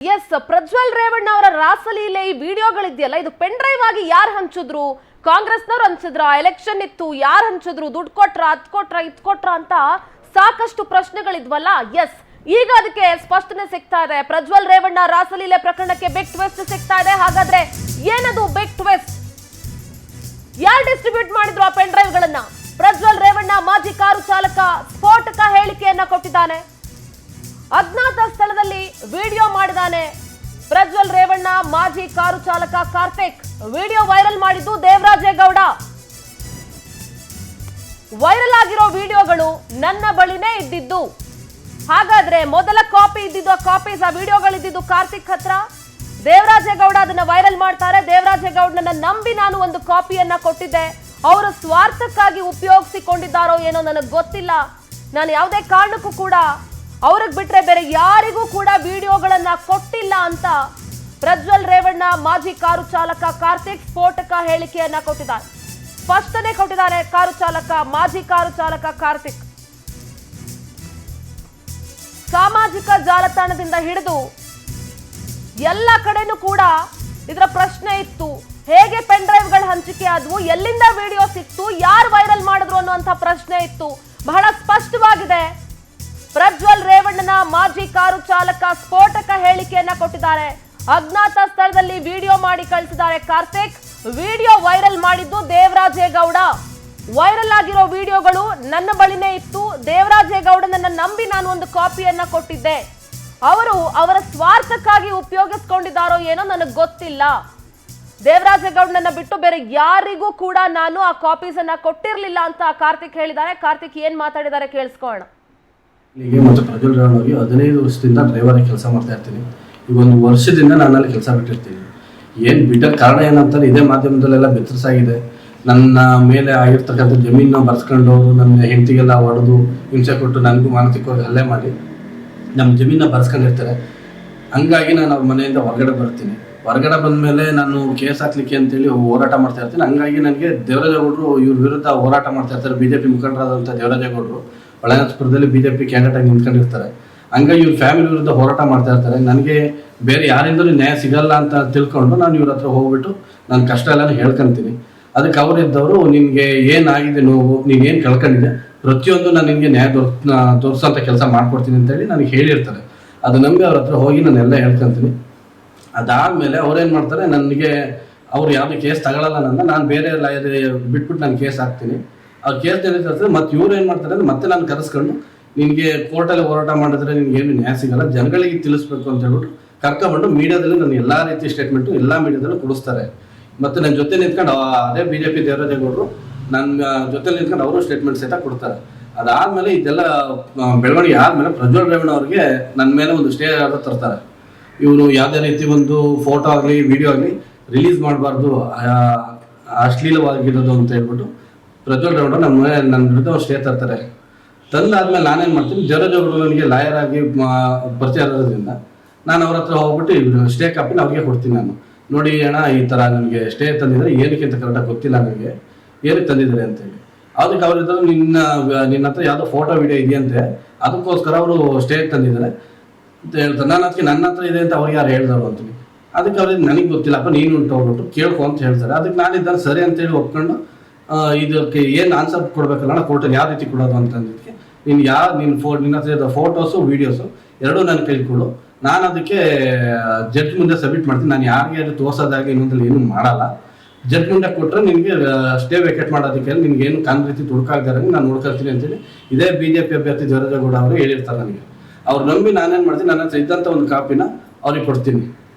S, Prajwal Revanna ಅವರ ರಾಸಲೀಲೆ ಈ ವಿಡಿಯೋಗಳಿದೆಯಲ್ಲ, ಇದು ಪೆನ್ ಡ್ರೈವ್ ಆಗಿ ಯಾರು ಹಂಚಿದ್ರು? ಕಾಂಗ್ರೆಸ್ನವ್ರು ಹಂಚಿದ್ರ? ಎಲೆಕ್ಷನ್ ಇತ್ತು, ಯಾರು ಹಂಚಿದ್ರು? ದುಡ್ಡು ಕೊಟ್ರ, ಅದ್ ಕೊಟ್ರ, ಇದ್ ಕೊಟ್ರ ಅಂತ ಸಾಕಷ್ಟು ಪ್ರಶ್ನೆಗಳಿದ್ವಲ್ಲ. ಎಸ್, ಈಗ ಅದಕ್ಕೆ ಸ್ಪಷ್ಟನೆ ಸಿಗ್ತಾ ಇದೆ. ಪ್ರಜ್ವಲ್ ರೇವಣ್ಣ ರಾಸಲೀಲೆ ಪ್ರಕರಣಕ್ಕೆ ಬಿಗ್ ಟ್ವಿಸ್ಟ್ ಸಿಗ್ತಾ ಇದೆ. ಹಾಗಾದ್ರೆ ಏನದು ಬಿಗ್ ಟ್ವಿಸ್ಟ್? ಯಾರು ಡಿಸ್ಟ್ರಿಬ್ಯೂಟ್ ಮಾಡಿದ್ರು ಆ ಪೆನ್ ಡ್ರೈವ್ ಗಳನ್ನ? ಪ್ರಜ್ವಲ್ ರೇವಣ್ಣ ಮಾಜಿ ಕಾರು ಚಾಲಕ ಸ್ಫೋಟಕ ಹೇಳಿಕೆಯನ್ನ ಕೊಟ್ಟಿದ್ದಾನೆ. ಅಜ್ಞಾತ ಸ್ಥಳದಲ್ಲಿ ವಿಡಿಯೋ ಮಾಡಿದ್ದಾನೆ. ಪ್ರಜ್ವಲ್ ರೇವಣ್ಣ ಮಾಜಿ ಕಾರು ಚಾಲಕ ಕಾರ್ತಿಕ್ ವಿಡಿಯೋ ವೈರಲ್ ಮಾಡಿದ್ದು ದೇವರಾಜೇಗೌಡ. ವೈರಲ್ ಆಗಿರೋ ವಿಡಿಯೋಗಳು ನನ್ನ ಬಳಿನೇ ಇದ್ದಿದ್ದು. ಹಾಗಾದ್ರೆ ಮೊದಲ ಕಾಪಿ ಇದ್ದಿದ್ದು, ಆ ವಿಡಿಯೋಗಳಿದ್ದು ಕಾರ್ತಿಕ್ ಹತ್ರ. ದೇವರಾಜೇಗೌಡ ಅದನ್ನ ವೈರಲ್ ಮಾಡ್ತಾರೆ. ದೇವರಾಜೇಗೌಡನನ್ನ ನಂಬಿ ನಾನು ಒಂದು ಕಾಪಿಯನ್ನ ಕೊಟ್ಟಿದ್ದೆ. ಅವರ ಸ್ವಾರ್ಥಕ್ಕಾಗಿ ಉಪಯೋಗಿಸಿಕೊಂಡಿದ್ದಾರೋ ಏನೋ ನನಗೆ ಗೊತ್ತಿಲ್ಲ. ನಾನು ಯಾವುದೇ ಕಾರಣಕ್ಕೂ ಕೂಡ ಅವ್ರಿಗೆ ಬಿಟ್ರೆ ಬೇರೆ ಯಾರಿಗೂ ಕೂಡ ವಿಡಿಯೋಗಳನ್ನ ಕೊಟ್ಟಿಲ್ಲ ಅಂತ ಪ್ರಜ್ವಲ್ ರೇವಣ್ಣ ಮಾಜಿ ಕಾರು ಚಾಲಕ ಕಾರ್ತಿಕ್ ಸ್ಫೋಟಕ ಹೇಳಿಕೆಯನ್ನ ಕೊಟ್ಟಿದ್ದಾರೆ. ಸ್ಪಷ್ಟನೆ ಕೊಟ್ಟಿದ್ದಾರೆ ಮಾಜಿ ಕಾರು ಚಾಲಕ ಕಾರ್ತಿಕ್. ಸಾಮಾಜಿಕ ಜಾಲತಾಣದಿಂದ ಹಿಡಿದು ಎಲ್ಲ ಕಡೆನೂ ಕೂಡ ಇದರ ಪ್ರಶ್ನೆ ಇತ್ತು. ಹೇಗೆ ಪೆನ್ ಡ್ರೈವ್ಗಳ ಹಂಚಿಕೆ ಆದವು, ಎಲ್ಲಿಂದ ವಿಡಿಯೋ ಸಿಕ್ತು, ಯಾರು ವೈರಲ್ ಮಾಡಿದ್ರು ಅನ್ನುವಂಥ ಪ್ರಶ್ನೆ ಇತ್ತು. ಬಹಳ ಸ್ಪಷ್ಟವಾಗಿದೆ. ಪ್ರಜ್ವಲ್ ರೇವಣ್ಣನ ಮಾಜಿ ಕಾರು ಚಾಲಕ ಸ್ಫೋಟಕ ಹೇಳಿಕೆಯನ್ನ ಕೊಟ್ಟಿದ್ದಾರೆ. ಅಜ್ಞಾತ ಸ್ಥಳದಲ್ಲಿ ವಿಡಿಯೋ ಮಾಡಿ ಕಳಿಸಿದ್ದಾರೆ ಕಾರ್ತಿಕ್. ವಿಡಿಯೋ ವೈರಲ್ ಮಾಡಿದ್ದು ದೇವರಾಜೇಗೌಡ. ವೈರಲ್ ಆಗಿರೋ ವಿಡಿಯೋಗಳು ನನ್ನ ಬಳಿನೇ ಇತ್ತು. ದೇವರಾಜೇಗೌಡನನ್ನ ನಂಬಿ ನಾನು ಒಂದು ಕಾಪಿಯನ್ನ ಕೊಟ್ಟಿದ್ದೆ. ಅವರು ಅವರ ಸ್ವಾರ್ಥಕ್ಕಾಗಿ ಉಪಯೋಗಿಸ್ಕೊಂಡಿದ್ದಾರೋ ಏನೋ ನನಗೆ ಗೊತ್ತಿಲ್ಲ. ದೇವರಾಜೇಗೌಡನನ್ನ ಬಿಟ್ಟು ಬೇರೆ ಯಾರಿಗೂ ಕೂಡ ನಾನು ಆ ಕಾಪೀಸ್ ಅನ್ನ ಕೊಟ್ಟಿರ್ಲಿಲ್ಲ ಅಂತ ಕಾರ್ತಿಕ್ ಹೇಳಿದ್ದಾರೆ. ಕಾರ್ತಿಕ್ ಏನ್ ಮಾತಾಡಿದ್ದಾರೆ ಕೇಳಿಸ್ಕೊಳ್ಳೋಣ. ಮತ್ತು ಪ್ರಜ್ವಲ್ ರೇವಣ್ಣ ಅವರಿಗೆ 15 ವರ್ಷದಿಂದ ಡ್ರೈವರ್ ಆಗಿ ಕೆಲಸ ಮಾಡ್ತಾ ಇರ್ತೀನಿ. ಈಗ 1 ವರ್ಷದಿಂದ ನಾನು ಅಲ್ಲಿ ಕೆಲಸ ಬಿಟ್ಟಿರ್ತೀನಿ. ಏನು ಬಿಟ್ಟ ಕಾರಣ ಏನಂತಾರೆ, ಇದೇ ಮಾಧ್ಯಮದಲ್ಲೆಲ್ಲ ಬೆತ್ತರಿಸಾಗಿದೆ. ನನ್ನ ಮೇಲೆ ಆಗಿರ್ತಕ್ಕಂಥ ಜಮೀನ ಬರ್ಸ್ಕೊಂಡು ನನ್ನ ಹೆಂಡತಿಗೆಲ್ಲ ಹೊಡೆದು ಹಿಂಸೆ ಕೊಟ್ಟು ನನಗೂ ಮಾನಸಿಕವಾಗಿ ಹಲ್ಲೆ ಮಾಡಿ ನಮ್ಮ ಜಮೀನ ಬರ್ಸ್ಕೊಂಡಿರ್ತಾರೆ. ಹಂಗಾಗಿ ನಾನು ಅವ್ರ ಮನೆಯಿಂದ ಹೊರಗಡೆ ಬರ್ತೀನಿ. ಹೊರಗಡೆ ಬಂದ ಮೇಲೆ ನಾನು ಕೇಸ್ ಹಾಕ್ಲಿಕ್ಕೆ ಅಂತೇಳಿ ಹೋರಾಟ ಮಾಡ್ತಾ ಇರ್ತೀನಿ. ಹಂಗಾಗಿ ನನಗೆ ದೇವರಾಜೇಗೌಡರು ಇವ್ರ ವಿರುದ್ಧ ಹೋರಾಟ ಮಾಡ್ತಾ ಇರ್ತಾರೆ. BJP ಮುಖಂಡರಾದಂಥ ದೇವರಾಜೇಗೌಡರು ಹೊಳೆನರಸೀಪುರದಲ್ಲಿ BJP ಕ್ಯಾಂಡಿಡೇಟ್ ಆಗಿ ನಿಂತ್ಕೊಂಡಿರ್ತಾರೆ. ಹಂಗಾಗಿ ಇವ್ರ ಫ್ಯಾಮಿಲಿ ವಿರುದ್ಧ ಹೋರಾಟ ಮಾಡ್ತಾ ಇರ್ತಾರೆ. ನನಗೆ ಬೇರೆ ಯಾರಿಂದಲೂ ನ್ಯಾಯ ಸಿಗಲ್ಲ ಅಂತ ತಿಳ್ಕೊಂಡು ನಾನು ಇವ್ರ ಹತ್ರ ಹೋಗ್ಬಿಟ್ಟು ನನ್ನ ಕಷ್ಟ ಎಲ್ಲ ಹೇಳ್ಕೊಂತೀನಿ. ಅದಕ್ಕೆ ಅವರಿದ್ದವರು ನಿನಗೆ ಏನಾಗಿದೆ ನೋವು, ನೀನೇನು ಕಳ್ಕೊಂಡಿದ್ದೆ, ಪ್ರತಿಯೊಂದು ನಾನು ನಿನಗೆ ನ್ಯಾಯ ತೋರಿಸೋಂಥ ಕೆಲಸ ಮಾಡ್ಕೊಡ್ತೀನಿ ಅಂತೇಳಿ ನನಗೆ ಹೇಳಿರ್ತಾರೆ. ಅದು ನಂಬಿ ಅವ್ರ ಹತ್ರ ಹೋಗಿ ನಾನೆಲ್ಲ ಹೇಳ್ಕೊಂತೀನಿ. ಅದಾದಮೇಲೆ ಅವ್ರೇನು ಮಾಡ್ತಾರೆ, ನನಗೆ ಅವ್ರು ಯಾವುದೇ ಕೇಸ್ ತಗೊಳ್ಳಲ್ಲ, ನಾನು ಬೇರೆ ಲಾಯರ್ ಬಿಟ್ಬಿಟ್ಟು ನಾನು ಕೇಸ್ ಹಾಕ್ತೀನಿ. ಅವ್ರು ಕೇಸ್ ನಡೀತಾರೆ. ಮತ್ತು ಇವ್ರು ಏನು ಮಾಡ್ತಾರೆ ಅಂದರೆ ಮತ್ತೆ ನಾನು ಕರೆಸ್ಕೊಂಡು ನಿನಗೆ ಕೋರ್ಟಲ್ಲಿ ಹೋರಾಟ ಮಾಡಿದ್ರೆ ನಿನಗೇನು ನ್ಯಾಯ ಸಿಗಲ್ಲ, ಜನಗಳಿಗೆ ತಿಳಿಸ್ಬೇಕು ಅಂತ ಹೇಳ್ಬಿಟ್ಟು ಕರ್ಕೊಂಡ್ಬಂದು ಮೀಡಿಯಾದಲ್ಲಿ ನಾನು ಎಲ್ಲ ರೀತಿ ಸ್ಟೇಟ್ಮೆಂಟು ಎಲ್ಲ ಮೀಡಿಯಾದಲ್ಲೂ ಕೊಡಿಸ್ತಾರೆ. ಮತ್ತು ನನ್ನ ಜೊತೆ ನಿಂತ್ಕೊಂಡು ಅದೇ BJP ದೇವರಾಜೇಗೌಡರು ನನ್ನ ಜೊತೆ ನಿಂತ್ಕೊಂಡು ಅವರು ಸ್ಟೇಟ್ಮೆಂಟ್ ಸಹಿತ ಕೊಡ್ತಾರೆ. ಅದಾದಮೇಲೆ ಇದೆಲ್ಲ ಬೆಳವಣಿಗೆ ಆದಮೇಲೆ ಪ್ರಜ್ವಲ್ ರೇವಣ್ಣ ಅವ್ರಿಗೆ ನನ್ನ ಮೇಲೆ ಒಂದು ಸ್ಟೇ ಆರ್ಡರ್ ತರ್ತಾರೆ. ಇವರು ಯಾವುದೇ ರೀತಿ ಒಂದು ಫೋಟೋ ಆಗಲಿ ವಿಡಿಯೋ ಆಗಲಿ ರಿಲೀಸ್ ಮಾಡಬಾರ್ದು, ಅಶ್ಲೀಲವಾಗಿರೋದು ಅಂತ ಹೇಳ್ಬಿಟ್ಟು ಪ್ರಜ್ವಲ್ ರೇವಣ್ಣ ನನ್ನ ವಿರುದ್ಧ ಒಂದು ಸ್ಟೇ ತರ್ತಾರೆ. ತಂದಾದ್ಮೇಲೆ ನಾನೇನು ಮಾಡ್ತೀನಿ, ದೇವರಾಜೇಗೌಡರು ನನಗೆ ಲಾಯರ್ ಆಗಿ ಪರಿಚಯ ಇರೋದ್ರಿಂದ ನಾನು ಅವ್ರ ಹತ್ರ ಹೋಗ್ಬಿಟ್ಟು ಸ್ಟೇ ಕಾಪಿನ ಅವ್ರಿಗೆ ಕೊಡ್ತೀನಿ. ನಾನು ನೋಡಿ ಅಣ್ಣ, ಈ ಥರ ನನಗೆ ಸ್ಟೇ ತಂದಿದ್ದಾರೆ, ಏನಕ್ಕೆ ಅಂತ ಕರೆಕ್ಟಾಗಿ ಗೊತ್ತಿಲ್ಲ, ನನಗೆ ಏನಕ್ಕೆ ತಂದಿದ್ದಾರೆ ಅಂತೇಳಿ. ಅದಕ್ಕೆ ಅವರಿದ್ದರು ನಿನ್ನ ಹತ್ರ ಯಾವುದೋ ಫೋಟೋ ವಿಡಿಯೋ ಇದೆಯಂತೆ, ಅದಕ್ಕೋಸ್ಕರ ಅವರು ಸ್ಟೇ ತಂದಿದ್ದಾರೆ ಅಂತ ಹೇಳ್ತಾರೆ. ನಾನು ಅದಕ್ಕೆ ನನ್ನ ಹತ್ರ ಇದೆ ಅಂತ ಅವ್ರಿಗೆ ಯಾರು ಹೇಳಿದವರು ಅಂತೀನಿ. ಅದಕ್ಕೆ ಅವ್ರಿಗೆ ನನಗೆ ಗೊತ್ತಿಲ್ಲಪ್ಪ, ನೀನು ಉಂಟು ಹೋಗ್ಬಿಟ್ಟು ಕೇಳ್ಕೊ ಅಂತ ಹೇಳ್ತಾರೆ. ಅದಕ್ಕೆ ನಾನಿದ್ದಾನೆ ಸರಿ ಅಂತೇಳಿ ಒಪ್ಕೊಂಡು ಇದಕ್ಕೆ ಏನು ಆನ್ಸರ್ ಕೊಡಬೇಕಲ್ಲ ಕೋರ್ಟಲ್ಲಿ ಯಾವ ರೀತಿ ಕೊಡೋದು ಅಂತಂದಿದ್ದಕ್ಕೆ ನಿನ್ನ ನಿನ್ನ ಹತ್ರ ಇರೋ ಫೋಟೋಸು ವೀಡಿಯೋಸು ಎರಡೂ ನನ್ನ ಕೈಲಿ ಕೊಡು, ನಾನು ಅದಕ್ಕೆ ಜಡ್ಜ್ ಮುಂದೆ ಸಬ್ಮಿಟ್ ಮಾಡ್ತೀನಿ. ನಾನು ಯಾರಿಗೆ ಅದು ತೋರ್ಸೋದಾಗಿ ಇನ್ನೊಂದಲ್ಲಿ ಏನೂ ಮಾಡಲ್ಲ. ಜಡ್ಜ್ ಮುಂದೆ ಕೊಟ್ಟರೆ ನಿನಗೆ ಸ್ಟೇ ವೇಕೇಟ್ ಮಾಡೋದಕ್ಕೆ ನಿನಗೇನು ಕಾನ್ ರೀತಿ ತುಡುಕಾಗ್ದಾರಂಗೆ ನಾನು ನೋಡ್ಕೊಳ್ತೀನಿ ಅಂತೇಳಿ ಇದೇ BJP ಅಭ್ಯರ್ಥಿ ದೇವರಾಜೇಗೌಡ ಅವರು ಹೇಳಿರ್ತಾರೆ ನನಗೆ. ಅವ್ರು ನಂಬಿ ನಾನೇನು ಮಾಡ್ತೀನಿ, ನನ್ನ ಹತ್ರ ಇದ್ದಂಥ ಒಂದು ಕಾಪಿನ ಅವ್ರಿಗೆ ಕೊಡ್ತೀನಿ.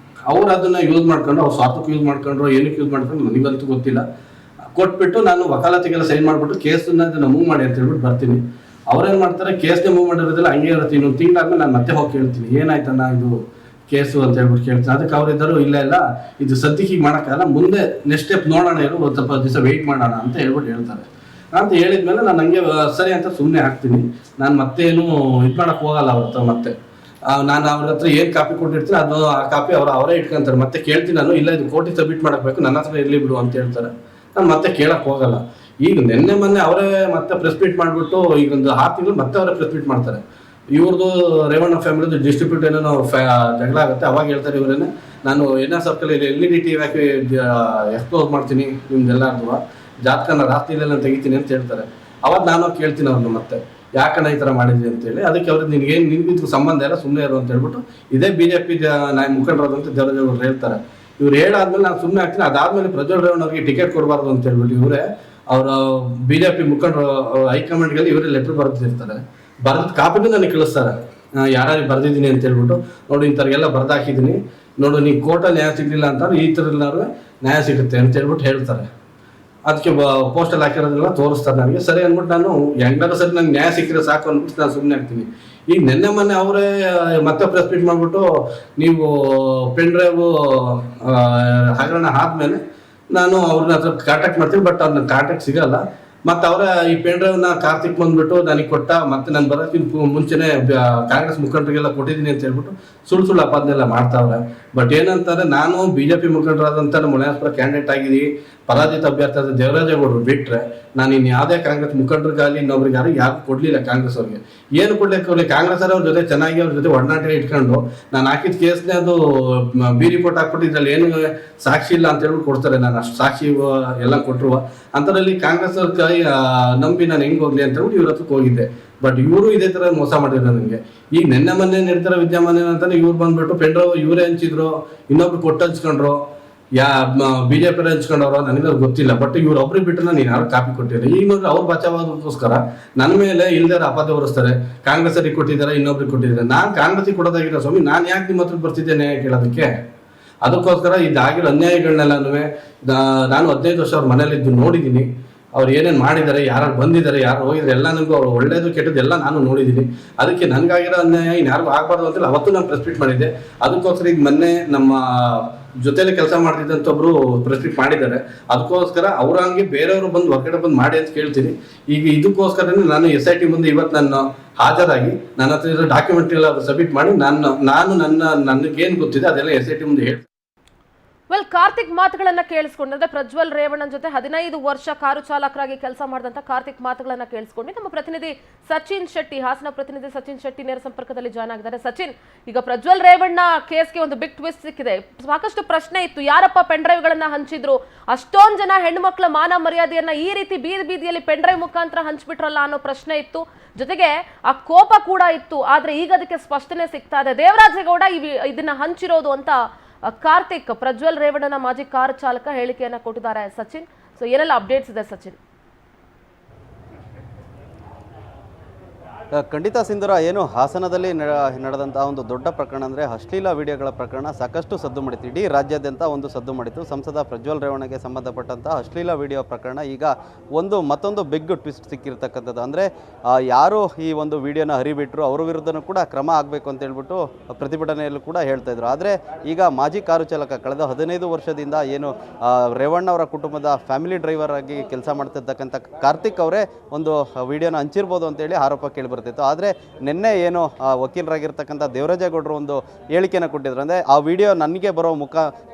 ಅವ್ರು ಅದನ್ನು ಯೂಸ್ ಮಾಡ್ಕೊಂಡು, ಅವ್ರು ಸ್ವಾರ್ಥಕ್ಕೆ ಯೂಸ್ ಮಾಡ್ಕೊಂಡ್ರು ಏನಕ್ಕೆ ಯೂಸ್ ಮಾಡ್ಕೊಂಡು ನನಗಂತೂ ಗೊತ್ತಿಲ್ಲ. ಕೊಟ್ಬಿಟ್ಟು ನಾನು ವಕಾಲತಿಗೆಲ್ಲ ಸೈನ್ ಮಾಡಿಬಿಟ್ಟು ಕೇಸನ್ನ ಮೂವ್ ಮಾಡಿ ಅಂತ ಹೇಳ್ಬಿಟ್ಟು ಬರ್ತೀನಿ. ಅವ್ರೇನು ಮಾಡ್ತಾರೆ, ಕೇಸ್ನೇ ಮೂವ್ ಮಾಡಿರೋದಿಲ್ಲ, ಹಂಗೆ ಇರುತ್ತೆ. ಇನ್ನೊಂದು ತಿಂಗಳಾದ್ಮೇಲೆ ನಾನು ಮತ್ತೆ ಹೋಗಿ ಕೇಳ್ತೀನಿ, ಏನಾಯ್ತಣ್ಣ ಇದು ಕೇಸು ಅಂತ ಹೇಳ್ಬಿಟ್ಟು ಕೇಳ್ತೀನಿ. ಅದಕ್ಕೆ ಅವರಿದ್ದರು ಇಲ್ಲ ಇದು ಸದ್ಯಕ್ಕೆ ಹೀಗೆ ಮಾಡೋಕ್ಕಲ್ಲ, ಮುಂದೆ ನೆಕ್ಸ್ಟ್ ಸ್ಟೆಪ್ ನೋಡೋಣ, ಇರು ಒಂದು ಸ್ವಲ್ಪ ದಿವಸ ವೆಯ್ಟ್ ಮಾಡೋಣ ಅಂತ ಹೇಳ್ಬಿಟ್ಟು ಹೇಳ್ತಾರೆ. ಅಂತ ಹೇಳಿದ್ಮೇಲೆ ನಾನು ಹಂಗೆ ಸರಿ ಅಂತ ಸುಮ್ಮನೆ ಹಾಕ್ತೀನಿ. ನಾನು ಮತ್ತೇನು ಇದು ಮಾಡೋಕ್ಕೆ ಹೋಗಲ್ಲ ಅವ್ರ ಹತ್ರ. ಮತ್ತೆ ನಾನು ಅವ್ರ ಹತ್ರ ಏನು ಕಾಪಿ ಕೊಟ್ಟಿರ್ತೀನಿ ಅದು ಆ ಕಾಪಿ ಅವರೇ ಇಟ್ಕೊಂತಾರೆ. ಮತ್ತೆ ಕೇಳ್ತೀನಿ ನಾನು, ಇಲ್ಲ ಇದು ಕೋರ್ಟಿಗೆ ಸಬ್ಮಿಟ್ ಮಾಡಬೇಕು, ನನ್ನ ಹತ್ರ ಇರಲಿ ಬಿಡು ಅಂತ ಹೇಳ್ತಾರೆ. ನಾನು ಮತ್ತೆ ಕೇಳಕ್ಕೆ ಹೋಗಲ್ಲ. ಈಗ ಮೊನ್ನೆ ಅವರೇ ಮತ್ತೆ ಪ್ರೆಸ್ ಮೀಟ್ ಮಾಡಿಬಿಟ್ಟು ಈಗ ಒಂದು 6 ತಿಂಗಳು ಮತ್ತೆ ಅವರೇ ಪ್ರೆಸ್ ಮೀಟ್ ಮಾಡ್ತಾರೆ. ಇವ್ರದ್ದು ರೇವಣ್ಣ ಫ್ಯಾಮಿಲಿದು ಡಿಸ್ಟ್ರಿಬ್ಯೂಟ್ ಏನೋ ಜಗಳ ಆಗುತ್ತೆ. ಅವಾಗ ಹೇಳ್ತಾರೆ ಇವರೇನೆ, ನಾನು ಎನ್ ಸರ್ಕಲ್ LED TV ಹಾಕಿ ಎಕ್ಸ್ಪೋಸ್ ಮಾಡ್ತೀನಿ ನಿಮ್ದೆಲ್ಲರೂ, ಜಾತಕನ ರಾತ್ರಿಲೆಲ್ಲ ತೆಗಿತೀನಿ ಅಂತ ಹೇಳ್ತಾರೆ. ಅವಾಗ ನಾನು ಕೇಳ್ತೀನಿ ಅವ್ರನ್ನ, ಮತ್ತೆ ಯಾಕಣ್ಣ ಈ ಥರ ಮಾಡಿದ್ವಿ ಅಂತೇಳಿ. ಅದಕ್ಕೆ ಅವ್ರಿಗೆ ನಿನಗಿದ್ರೂ ಸಂಬಂಧ ಇಲ್ಲ, ಸುಮ್ಮನೆ ಇರು ಅಂತ ಹೇಳ್ಬಿಟ್ಟು ಇದೇ BJP ಮುಖಂಡರಾದಂತ ದೇವರಾಜ್ ಅವರು ಹೇಳ್ತಾರೆ. ಇವ್ರು ಹೇಳಾದ್ಮೇಲೆ ನಾನು ಸುಮ್ಮನೆ ಆಗ್ತೀನಿ. ಅದಾದ್ಮೇಲೆ ಪ್ರಜ್ವಲ್ ರೇವಣ್ಣ ಅವ್ರಿಗೆ ಟಿಕೆಟ್ ಕೊಡಬಾರ್ದು ಅಂತ ಹೇಳ್ಬಿಟ್ಟು ಇವರೇ ಅವರ BJP ಮುಖಂಡರು ಹೈಕಮಾಂಡ್ಗೆ ಇವರೇ ಲೆಟರ್ ಬರೆದಿರ್ತಾರೆ. ಬರೆದ ಕಾಪಿನೂ ನನಗೆ ಕಳಿಸ್ತಾರೆ, ಯಾರು ಬರೆದಿದ್ದೀನಿ ಅಂತ ಹೇಳ್ಬಿಟ್ಟು, ನೋಡಿ ಇಂಥವ್ರಿಗೆಲ್ಲ ಬರ್ದಾಕಿದ್ದೀನಿ, ನೋಡು ನೀ ಕೋರ್ಟಲ್ಲಿ ನ್ಯಾಯ ಸಿಗಲಿಲ್ಲ ಅಂತಂದ್ರೆ ಈ ಥರ ನ್ಯಾಯ ಸಿಗುತ್ತೆ ಅಂತ ಹೇಳ್ಬಿಟ್ಟು ಹೇಳ್ತಾರೆ. ಅದಕ್ಕೆ ಪೋಸ್ಟಲ್ಲಿ ಹಾಕಿರೋದೆಲ್ಲ ತೋರಿಸ್ತಾರೆ ನನಗೆ. ಸರಿ ಅಂದ್ಬಿಟ್ಟು ನಾನು ಹೆಂಗಾದ್ರೂ ಸರಿ ನಂಗೆ ನ್ಯಾಯ ಸಿಕ್ಕಿದ್ರೆ ಸಾಕು ಅಂದ್ಬಿಟ್ಟು ನಾನು ಸುಮ್ಮನೆ ಆಗ್ತೀನಿ. ಈಗ ಮೊನ್ನೆ ಅವರೇ ಮತ್ತೆ ಪ್ರೆಸ್ ಮೀಟ್ ಮಾಡಿಬಿಟ್ಟು ನೀವು ಪೆನ್ ಡ್ರೈವ್ ಹಗರಣ ಆದ್ಮೇಲೆ ನಾನು ಅವ್ರನ್ನ ಹತ್ರ ಕಾಂಟ್ಯಾಕ್ಟ್ ಮಾಡ್ತೀನಿ, ಬಟ್ ಅವ್ರನ್ನ ಕಾಂಟ್ಯಾಕ್ಟ್ ಸಿಗಲ್ಲ. ಮತ್ತು ಅವರ ಈ ಪೆನ್ ಡ್ರೈವ್ನ ಕಾರ್ತಿಕ್ ಬಂದ್ಬಿಟ್ಟು ನನಗೆ ಕೊಟ್ಟ, ಮತ್ತೆ ನಾನು ಬರೋಕ್ಕಿಂತ ಮುಂಚೆನೇ ಕಾಂಗ್ರೆಸ್ ಮುಖಂಡರಿಗೆಲ್ಲ ಕೊಟ್ಟಿದ್ದೀನಿ ಅಂತ ಹೇಳ್ಬಿಟ್ಟು ಸುಳ್ಳು ಅಪಾದನೆಲ್ಲ ಮಾಡ್ತಾವ್ರೆ. ಬಟ್ ಏನಂತಾರೆ, ನಾನು BJP ಮುಖಂಡರಾದಂಥ ನಮ್ಮ ಮುನಿಯಾಸ್ಪುರ ಕ್ಯಾಂಡಿಡೇಟ್ ಆಗಿದ್ದೀನಿ, ಪರಾಜಿತ ಅಭ್ಯರ್ಥಿ ಆದ ದೇವರಾಜೇಗೌಡರು ಬಿಟ್ಟರೆ ನಾನು ಇನ್ನು ಯಾವುದೇ ಕಾಂಗ್ರೆಸ್ ಮುಖಂಡರಿಗಾಗಲಿ ಇನ್ನೊಬ್ರಿಗೆ ಯಾರು ಕೊಡಲಿಲ್ಲ. ಕಾಂಗ್ರೆಸ್ ಅವ್ರಿಗೆ ಏನು ಕೊಡ್ಲಿಕ್ಕೆ, ಕಾಂಗ್ರೆಸ್ ಅವ್ರ ಜೊತೆ ಚೆನ್ನಾಗಿ ಅವ್ರ ಜೊತೆ ಒಡನಾಟ ಇಟ್ಕೊಂಡು ನಾನು ಹಾಕಿದ ಕೇಸ್ನೇ ಅದು B ರಿಪೋರ್ಟ್ ಹಾಕ್ಬಿಟ್ಟು ಇದ್ರಲ್ಲಿ ಏನು ಸಾಕ್ಷಿ ಇಲ್ಲ ಅಂತ ಹೇಳ್ಬಿಟ್ಟು ಕೊಡ್ತಾರೆ. ನಾನು ಅಷ್ಟು ಸಾಕ್ಷಿ ಎಲ್ಲ ಕೊಟ್ಟರು ಅಂಥದ್ರಲ್ಲಿ ಕಾಂಗ್ರೆಸ್ ಅವ್ರ ಕೈ ನಂಬಿ ನಾನು ಹೆಂಗೆ ಹೋಗ್ಲಿ ಅಂತ ಹೇಳ್ಬಿಟ್ಟು ಇವ್ರ ಹತ್ರಕ್ಕೆ ಹೋಗಿದ್ದೆ. ಬಟ್ ಇವರು ಇದೇ ಥರ ಮೋಸ ಮಾಡಿದ್ರು ನನಗೆ. ಈಗ ಮೊನ್ನೆ ನಡೆದಿರೋ ವಿದ್ಯಮಾನ ಏನಂತಾನೆ, ಇವ್ರು ಬಂದ್ಬಿಟ್ಟು ಪೆನ್ ಡ್ರೈವ್ ಇವರೇ ಹಂಚಿದ್ರು, ಇನ್ನೊಬ್ರು ಕೊಟ್ಟು ಹಂಚ್ಕೊಂಡ್ರು, BJP ಹಂಚ್ಕೊಂಡವ್ರು ನನಗೆ ಗೊತ್ತಿಲ್ಲ. ಬಟ್ ಇವ್ರೊಬ್ರಿಗೆ ಬಿಟ್ಟರೆ ನಾನು ಯಾರು ಕಾಪಿ ಕೊಟ್ಟಿಲ್ಲ. ಈಗ ನೋಡ್ರಿ ಅವ್ರು ಬಚಾವಾದಕ್ಕೋಸ್ಕರ ನನ್ನ ಮೇಲೆ ಇಲ್ದಾರ ಅಪಾದ ಹೊರಿಸ್ತಾರೆ. ಕಾಂಗ್ರೆಸ್ ಅವ್ರಿಗೆ ಕೊಟ್ಟಿದ್ದಾರೆ, ಇನ್ನೊಬ್ರಿಗೆ ಕೊಟ್ಟಿದ್ದಾರೆ. ನಾನು ಕಾಂಗ್ರೆಸ್ಸಿಗೆ ಕೊಡೋದಾಗಿಲ್ಲ ಸ್ವಾಮಿ, ನಾನು ಯಾಕೆ ನಿಮ್ಮ ಹತ್ರ ಬರ್ತಿದ್ದೇನೆ ಕೇಳೋದಕ್ಕೆ? ಅದಕ್ಕೋಸ್ಕರ ಇದಾಗಿರೋ ಅನ್ಯಾಯಗಳನ್ನೆಲ್ಲನೂ ನಾನು 15 ವರ್ಷ ಅವ್ರ ಮನೇಲಿದ್ದು ನೋಡಿದ್ದೀನಿ. ಅವ್ರು ಏನೇನು ಮಾಡಿದ್ದಾರೆ, ಯಾರು ಬಂದಿದ್ದಾರೆ, ಯಾರು ಹೋಗಿದ್ದಾರೆ, ಎಲ್ಲ ನನಗೂ ಅವ್ರು ಒಳ್ಳೇದು ಕೆಟ್ಟದ್ದು ಎಲ್ಲ ನಾನು ನೋಡಿದ್ದೀನಿ. ಅದಕ್ಕೆ ನನಗಾಗಿರೋ ಅನ್ಯಾಯ ಇನ್ಯಾರಿಗೂ ಆಗಬಾರ್ದು ಅಂತೇಳಿ ಅವತ್ತು ನಾನು ಪ್ರೆಸ್ ಮೀಟ್ ಮಾಡಿದ್ದೆ. ಅದಕ್ಕೋಸ್ಕರ ಈಗ ಮೊನ್ನೆ ನಮ್ಮ ಜೊತೆಲಿ ಕೆಲಸ ಮಾಡ್ತಿದ್ದಂಥೊಬ್ರು ಪ್ರೆಸ್ ಮೀಟ್ ಮಾಡಿದ್ದಾರೆ. ಅದಕ್ಕೋಸ್ಕರ ಅವ್ರಂಗೆ ಬೇರೆಯವರು ಬಂದು ಹೊರಗಡೆ ಬಂದು ಮಾಡಿ ಅಂತ ಕೇಳ್ತೀನಿ. ಈಗ ಇದಕ್ಕೋಸ್ಕರನೇ ನಾನು SIT ಮುಂದೆ ಇವತ್ತು ನಾನು ಹಾಜರಾಗಿ ನನ್ನ ಹತ್ರ ಇರೋ ಡಾಕ್ಯುಮೆಂಟ್ ಎಲ್ಲ ಸಬ್ಮಿಟ್ ಮಾಡಿ ನನಗೇನು ಗೊತ್ತಿದೆ ಅದೆಲ್ಲ SIT ಮುಂದೆ ಹೇಳ್ತೀನಿ. ವೆಲ್, ಕಾರ್ತಿಕ್ ಮಾತುಗಳನ್ನ ಕೇಳಿಸ್ಕೊಂಡ್ರೆ ಪ್ರಜ್ವಲ್ ರೇವಣ್ಣನ ಜೊತೆ 15 ವರ್ಷ ಕಾರು ಚಾಲಕರಾಗಿ ಕೆಲಸ ಮಾಡಿದಂತ ಕಾರ್ತಿಕ್ ಮಾತುಗಳನ್ನ ಕೇಳಿಸ್ಕೊಂಡು ನಮ್ಮ ಪ್ರತಿನಿಧಿ ಸಚಿನ್ ಶೆಟ್ಟಿ, ಹಾಸನ ಪ್ರತಿನಿಧಿ ಸಚಿನ್ ಶೆಟ್ಟಿ ನೇರ ಸಂಪರ್ಕದಲ್ಲಿ ಜಾಯ್ನ್ ಆಗಿದ್ದಾರೆ. ಸಚಿನ್, ಈಗ ಪ್ರಜ್ವಲ್ ರೇವಣ್ಣ ಕೇಸ್ಗೆ ಒಂದು ಬಿಗ್ ಟ್ವಿಸ್ಟ್ ಸಿಕ್ಕಿದೆ. ಸಾಕಷ್ಟು ಪ್ರಶ್ನೆ ಇತ್ತು, ಯಾರಪ್ಪ ಪೆನ್ ಡ್ರೈವ್ ಗಳನ್ನ ಹಂಚಿದ್ರು, ಅಷ್ಟೊಂದು ಜನ ಹೆಣ್ಮಕ್ಳ ಮಾನ ಮರ್ಯಾದೆಯನ್ನ ಈ ರೀತಿ ಬೀದಿಯಲ್ಲಿ ಪೆನ್ ಡ್ರೈವ್ ಮುಖಾಂತರ ಹಂಚ್ಬಿಟ್ರಲ್ಲ ಅನ್ನೋ ಪ್ರಶ್ನೆ ಇತ್ತು. ಜೊತೆಗೆ ಆ ಕೋಪ ಕೂಡ ಇತ್ತು. ಆದ್ರೆ ಈಗ ಅದಕ್ಕೆ ಸ್ಪಷ್ಟನೆ ಸಿಗ್ತಾ ಇದೆ. ದೇವರಾಜೇಗೌಡ ಇದನ್ನ ಹಂಚಿರೋದು ಅಂತ ಕಾರ್ತಿಕ್, ಪ್ರಜ್ವಲ್ ರೇವಣ್ಣನ ಮಾಜಿ ಕಾರು ಚಾಲಕ, ಹೇಳಿಕೆಯನ್ನ ಕೊಟ್ಟಿದ್ದಾರೆ. ಸಚಿನ್, ಸೊ ಏನೆಲ್ಲ ಅಪ್ಡೇಟ್ಸ್ ಇದೆ ಸಚಿನ್? ಖಂಡಿತ ಸಿಂಧೂರ, ಏನು ಹಾಸನದಲ್ಲಿ ನಡೆದಂಥ ಒಂದು ದೊಡ್ಡ ಪ್ರಕರಣ ಅಂದರೆ ಅಶ್ಲೀಲ ವಿಡಿಯೋಗಳ ಪ್ರಕರಣ ಸಾಕಷ್ಟು ಸದ್ದು ಮಾಡಿತ್ತು. ಇಡೀ ರಾಜ್ಯಾದ್ಯಂತ ಒಂದು ಸದ್ದು ಮಾಡಿತ್ತು. ಸಂಸದ ಪ್ರಜ್ವಲ್ ರೇವಣ್ಣಗೆ ಸಂಬಂಧಪಟ್ಟಂಥ ಅಶ್ಲೀಲ ವಿಡಿಯೋ ಪ್ರಕರಣ ಈಗ ಮತ್ತೊಂದು ಬಿಗ್ ಟ್ವಿಸ್ಟ್ ಸಿಕ್ಕಿರ್ತಕ್ಕಂಥದ್ದು. ಅಂದರೆ ಯಾರು ಈ ಒಂದು ವಿಡಿಯೋನ ಹರಿಬಿಟ್ರು ಅವ್ರ ವಿರುದ್ಧನೂ ಕೂಡ ಕ್ರಮ ಆಗಬೇಕು ಅಂತ ಹೇಳ್ಬಿಟ್ಟು ಪ್ರತಿಭಟನೆಯಲ್ಲೂ ಕೂಡ ಹೇಳ್ತಾಯಿದ್ರು. ಆದರೆ ಈಗ ಮಾಜಿ ಕಾರು ಚಾಲಕ, ಕಳೆದ 15 ವರ್ಷದಿಂದ ಏನು ರೇವಣ್ಣ ಅವರ ಕುಟುಂಬದ ಫ್ಯಾಮಿಲಿ ಡ್ರೈವರ್ ಆಗಿ ಕೆಲಸ ಮಾಡ್ತಿರ್ತಕ್ಕಂಥ ಕಾರ್ತಿಕ್ ಅವರೇ ಒಂದು ವಿಡಿಯೋನ ಹಂಚಿರ್ಬೋದು ಅಂತೇಳಿ ಆರೋಪ ಕೇಳಿಬರ್ತಿತ್ತು. ಆದರೆ ನಿನ್ನೆ ಏನು ವಕೀಲರಾಗಿರ್ತಕ್ಕಂಥ ದೇವರಾಜೇಗೌಡರು ಒಂದು ಹೇಳಿಕೆಯನ್ನು ಕೊಟ್ಟಿದ್ರು. ಅಂದರೆ ಆ ವಿಡಿಯೋ ನನಗೆ ಬರೋ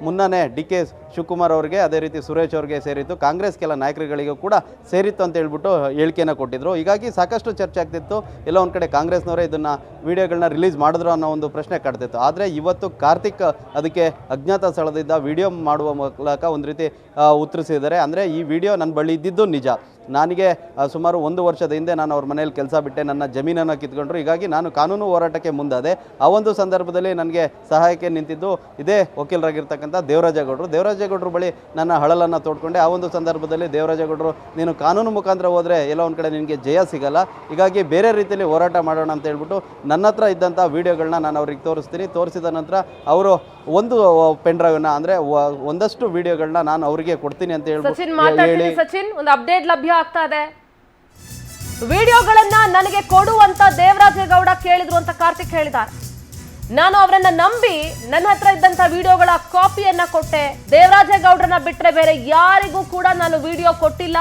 ಮುನ್ನನೇ DK ಶಿವಕುಮಾರ್ ಅವರಿಗೆ, ಅದೇ ರೀತಿ ಸುರೇಶ್ ಅವರಿಗೆ ಸೇರಿತ್ತು, ಕಾಂಗ್ರೆಸ್ ಕೆಲ ನಾಯಕರುಗಳಿಗೂ ಕೂಡ ಸೇರಿತ್ತು ಅಂತ ಹೇಳ್ಬಿಟ್ಟು ಹೇಳಿಕೆಯನ್ನು ಕೊಟ್ಟಿದ್ರು. ಹೀಗಾಗಿ ಸಾಕಷ್ಟು ಚರ್ಚೆ ಆಗ್ತಿತ್ತು. ಎಲ್ಲ ಒಂದು ಕಡೆ ಕಾಂಗ್ರೆಸ್ನವರೇ ಇದನ್ನು ವಿಡಿಯೋಗಳನ್ನ ರಿಲೀಸ್ ಮಾಡಿದ್ರು ಅನ್ನೋ ಒಂದು ಪ್ರಶ್ನೆ ಕಾಡ್ತಿತ್ತು. ಆದರೆ ಇವತ್ತು ಕಾರ್ತಿಕ್ ಅದಕ್ಕೆ ಅಜ್ಞಾತ ಸ್ಥಳದಿಂದ ವಿಡಿಯೋ ಮಾಡುವ ಮೂಲಕ ಒಂದು ರೀತಿ ಉತ್ತರಿಸಿದ್ದಾರೆ. ಅಂದರೆ ಈ ವಿಡಿಯೋ ನನ್ನ ಬಳಿ ಇದ್ದಿದ್ದು ನಿಜ, ನನಗೆ ಸುಮಾರು 1 ವರ್ಷದ ಹಿಂದೆ ನಾನು ಅವ್ರ ಮನೇಲಿ ಕೆಲಸ ಬಿಟ್ಟೆ, ನನ್ನ ಜಮೀನನ್ನು ಕಿತ್ಕೊಂಡ್ರು, ಹೀಗಾಗಿ ನಾನು ಕಾನೂನು ಹೋರಾಟಕ್ಕೆ ಮುಂದಾದೆ. ಆ ಒಂದು ಸಂದರ್ಭದಲ್ಲಿ ನನಗೆ ಸಹಾಯಕ್ಕೆ ನಿಂತಿದ್ದು ಇದೇ ವಕೀಲರಾಗಿರ್ತಕ್ಕಂಥ ದೇವರಾಜೇಗೌಡರು ಬಳಿ ನನ್ನ ಹಳಲನ್ನು ತೋಡ್ಕೊಂಡೆ. ಆ ಒಂದು ಸಂದರ್ಭದಲ್ಲಿ ದೇವರಾಜೇಗೌಡರು, ನೀನು ಕಾನೂನು ಮುಖಾಂತರ ಹೋದರೆ ಎಲ್ಲ ಒಂದು ಕಡೆ ನಿನಗೆ ಜಯ ಸಿಗಲ್ಲ, ಹೀಗಾಗಿ ಬೇರೆ ರೀತಿಯಲ್ಲಿ ಹೋರಾಟ ಮಾಡೋಣ ಅಂತ ಹೇಳ್ಬಿಟ್ಟು ನನ್ನ ಹತ್ರ ಇದ್ದಂಥ ವಿಡಿಯೋಗಳನ್ನ ನಾನು ಅವ್ರಿಗೆ ತೋರಿಸ್ತೀನಿ. ತೋರಿಸಿದ ನಂತರ ಅವರು ಒಂದು ಪೆನ್ ಡ್ರೈವ್ನ, ಅಂದರೆ ಒಂದಷ್ಟು ವಿಡಿಯೋಗಳನ್ನ ನಾನು ಅವರಿಗೆ ಕೊಡ್ತೀನಿ ಅಂತ ಹೇಳಿ ಸಚಿನ್, ಒಂದು ಅಪ್ಡೇಟ್ ಲಭ್ಯ ಆಗ್ತಾ ಇದೆ. ವಿಡಿಯೋಗಳನ್ನ ನನಗೆ ಕೊಡುವಂತ ದೇವರಾಜೇಗೌಡ ಕೇಳಿದ್ರು ಅಂತ ಕಾರ್ತಿಕ್ ಹೇಳಿದ್ದಾರೆ. ನಾನು ಅವರನ್ನ ನಂಬಿ ನನ್ನ ಹತ್ರ ಇದ್ದಂತ ವಿಡಿಯೋಗಳ ಕಾಪಿಯನ್ನ ಕೊಟ್ಟೆ. ದೇವರಾಜೇಗೌಡರನ್ನ ಬಿಟ್ರೆ ಬೇರೆ ಯಾರಿಗೂ ಕೂಡ ನಾನು ವಿಡಿಯೋ ಕೊಟ್ಟಿಲ್ಲ.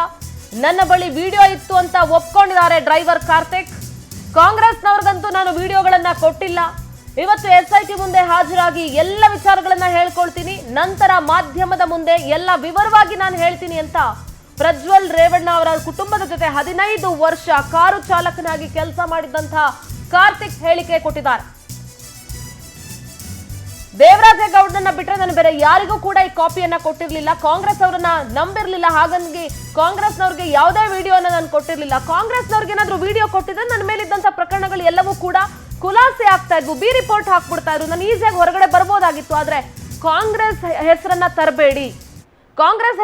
ನನ್ನ ಬಳಿ ವಿಡಿಯೋ ಇತ್ತು ಅಂತ ಒಪ್ಕೊಂಡಿದ್ದಾರೆ ಡ್ರೈವರ್ ಕಾರ್ತಿಕ್. ಕಾಂಗ್ರೆಸ್ನವ್ರಿಗಂತೂ ನಾನು ವಿಡಿಯೋಗಳನ್ನ ಕೊಟ್ಟಿಲ್ಲ. ಇವತ್ತು SIT ಮುಂದೆ ಹಾಜರಾಗಿ ಎಲ್ಲ ವಿಚಾರಗಳನ್ನ ಹೇಳ್ಕೊಳ್ತೀನಿ, ನಂತರ ಮಾಧ್ಯಮದ ಮುಂದೆ ಎಲ್ಲ ವಿವರವಾಗಿ ನಾನು ಹೇಳ್ತೀನಿ ಅಂತ ಪ್ರಜ್ವಲ್ ರೇವಣ್ಣ ಅವರ ಕುಟುಂಬದ ಜೊತೆ 15 ವರ್ಷ ಕಾರು ಚಾಲಕನಾಗಿ ಕೆಲಸ ಮಾಡಿದಂತ ಕಾರ್ತಿಕ್ ಹೇಳಿಕೆ ಕೊಟ್ಟಿದ್ದಾರೆ. ದೇವರಾಜೇಗೌಡರನ್ನ ಬಿಟ್ರೆ ನಾನು ಬೇರೆ ಯಾರಿಗೂ ಕೂಡ ಈ ಕಾಪಿಯನ್ನ ಕೊಟ್ಟಿರ್ಲಿಲ್ಲ. ಕಾಂಗ್ರೆಸ್ ಅವರನ್ನ ನಂಬಿರ್ಲಿಲ್ಲ, ಹಾಗಾಗಿ ಕಾಂಗ್ರೆಸ್ನವ್ರಿಗೆ ಯಾವುದೇ ವಿಡಿಯೋನ ನಾನು ಕೊಟ್ಟಿರ್ಲಿಲ್ಲ. ಕಾಂಗ್ರೆಸ್ನವ್ರಿಗೆ ಏನಾದ್ರು ವಿಡಿಯೋ ಕೊಟ್ಟಿದ್ರೆ ನನ್ನ ಮೇಲಿದ್ದಂತ ಪ್ರಕರಣಗಳು ಎಲ್ಲವೂ ಕೂಡ ಖುಲಾಸೆ ಆಗ್ತಾ ಇದ್ವು, ಬಿ ರಿಪೋರ್ಟ್ ಹಾಕ್ಬಿಡ್ತಾ ಇದ್ರು, ನಾನು ಈಸಿಯಾಗಿ ಹೊರಗಡೆ ಬರ್ಬೋದಾಗಿತ್ತು. ಆದ್ರೆ ಕಾಂಗ್ರೆಸ್ ಹೆಸರನ್ನ ತರಬೇಡಿ, ಕಾಂಗ್ರೆಸ್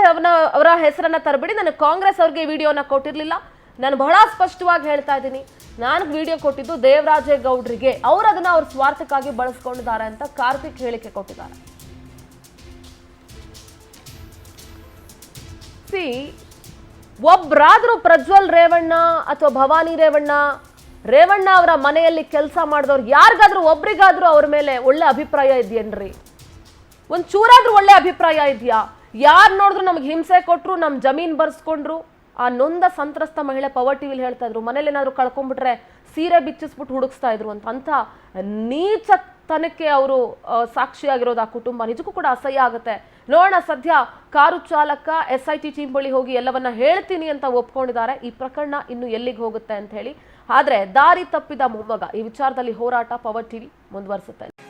ಅವರ ಹೆಸರನ್ನ ತರಬೇಡಿ. ನಾನು ಕಾಂಗ್ರೆಸ್ ಅವ್ರಿಗೆ ವಿಡಿಯೋನ ಕೊಟ್ಟಿರ್ಲಿಲ್ಲ. ನಾನು ಬಹಳ ಸ್ಪಷ್ಟವಾಗಿ ಹೇಳ್ತಾ ಇದ್ದೀನಿ, ನಾನು ವಿಡಿಯೋ ಕೊಟ್ಟಿದ್ದು ದೇವರಾಜೇಗೌಡರಿಗೆ, ಅವರು ಅದನ್ನ ಅವ್ರ ಸ್ವಾರ್ಥಕ್ಕಾಗಿ ಬಳಸ್ಕೊಂಡಿದ್ದಾರೆ ಅಂತ ಕಾರ್ತಿಕ್ ಹೇಳಿಕೆ ಕೊಟ್ಟಿದ್ದಾರೆ. ಒಬ್ರಾದ್ರೂ ಪ್ರಜ್ವಲ್ ರೇವಣ್ಣ ಅಥವಾ ಭವಾನಿ ರೇವಣ್ಣ ಅವರ ಮನೆಯಲ್ಲಿ ಕೆಲಸ ಮಾಡಿದವ್ರು ಯಾರಿಗಾದ್ರೂ ಒಬ್ರಿಗಾದ್ರೂ ಅವ್ರ ಮೇಲೆ ಒಳ್ಳೆ ಅಭಿಪ್ರಾಯ ಇದೆಯೇನ್ರಿ? ಒಂದ್ ಚೂರಾದ್ರೂ ಒಳ್ಳೆ ಅಭಿಪ್ರಾಯ ಇದೆಯಾ? ಯಾರು ನೋಡಿದ್ರು ನಮ್ಗೆ ಹಿಂಸೆ ಕೊಟ್ರು, ನಮ್ ಜಮೀನ್ ಬರ್ಸ್ಕೊಂಡ್ರು. ಆ ನೊಂದ ಸಂತ್ರಸ್ತ ಮಹಿಳೆ ಪವರ್ ಟಿವಿಲಿ ಹೇಳ್ತಾ ಇದ್ರು, ಮನೇಲಿ ಏನಾದ್ರು ಕಳ್ಕೊಂಡ್ಬಿಟ್ರೆ ಸೀರೆ ಬಿಚ್ಚಿಸ್ಬಿಟ್ಟು ಹುಡುಕ್ಸ್ತಾ ಇದ್ರು ಅಂತ ನೀಚತನಕ್ಕೆ ಅವರು ಸಾಕ್ಷಿಯಾಗಿರೋದು ಆ ಕುಟುಂಬ. ನಿಜಕ್ಕೂ ಕೂಡ ಅಸಹ್ಯ ಆಗುತ್ತೆ. ನೋಡೋಣ, ಸದ್ಯ ಕಾರು ಚಾಲಕ SIT ಟೀಮ್ ಬಳಿ ಹೋಗಿ ಎಲ್ಲವನ್ನ ಹೇಳ್ತೀನಿ ಅಂತ ಒಪ್ಕೊಂಡಿದ್ದಾರೆ. ಈ ಪ್ರಕರಣ ಇನ್ನು ಎಲ್ಲಿಗೆ ಹೋಗುತ್ತೆ ಅಂತ ಹೇಳಿ. ಆದ್ರೆ ದಾರಿ ತಪ್ಪಿದ ಮೊಮ್ಮಗ, ಈ ವಿಚಾರದಲ್ಲಿ ಹೋರಾಟ ಪವರ್ ಟಿವಿ ಮುಂದುವರಿಸುತ್ತೆ.